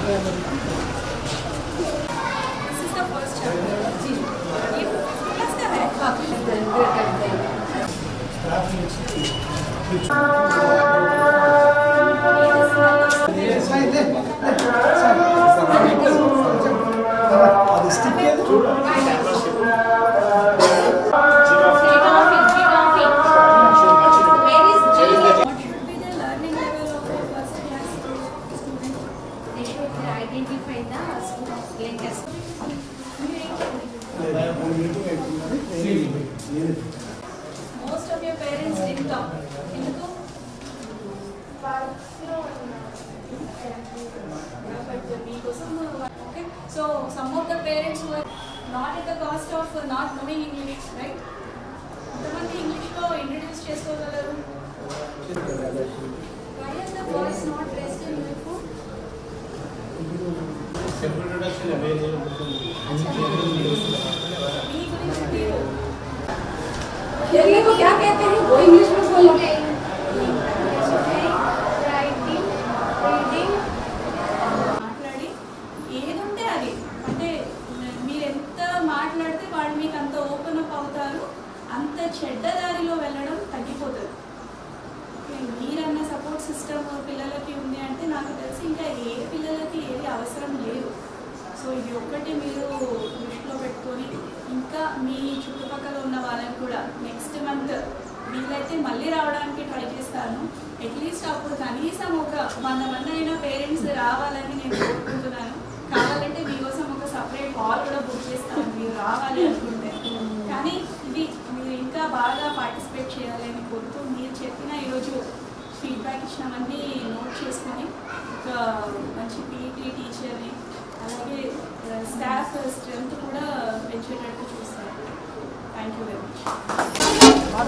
is the first chapter. ये class का है. Most of your parents didn't come. Okay. So some of the parents were not at the cost of not knowing English, right? Entamandi English lo introduce cheskogalaru. Why is the voice not raised in your phone? Introduction available. ये को क्या कहते हैं वो English में बोलो writing reading మాట్లాడి ఏదంటే అది అంటే మీరు ఎంత మాట్లాడితే వాళ్ళు మీకు అంత ఓపెన్ అప్ అవుతారు అంత చెడ్డ దారిలో వెళ్ళడం తగ్గిపోతుంది మీరన్న సపోర్ట్ సిస్టమ్ పిల్లలకి ఉంది అంటే నాకు తెలిసి ఇంకా ఏ పిల్లలకి ఏది అవసరం లేదు సో ఇది ఒక్కటి మీరు దృష్టిలో పెట్టుకొని ఇంకా మీ చుట్టుపక్కల ఉన్న వాళ్ళని కూడా నెక్స్ట్ మంత్ వీలైతే మళ్ళీ రావడానికి ట్రై చేస్తాను అట్లీస్ట్ అప్పుడు కనీసం ఒక 100 మంది అయినా పేరెంట్స్ రావాలని నేను కోరుకుంటున్నాను కావాలంటే మీకోసం ఒక సపరేట్ హాల్ కూడా బుక్ చేస్తాను మీరు రావాలి అనుకుంటే కానీ ఇది మీరు ఇంకా బాగా పార్టిసిపేట్ చేయాలని కోరుతూ మీరు చెప్పిన ఈరోజు ఫీడ్బ్యాక్ ఇచ్చినవన్నీ నోట్ చేసుకొని ఒక మంచి పీఈటీ టీచర్ని అలాగే స్టాఫ్ స్ట్రెంత్ కూడా పెంచేటట్టు చూస్తాను థ్యాంక్ యూ వెరీ మచ్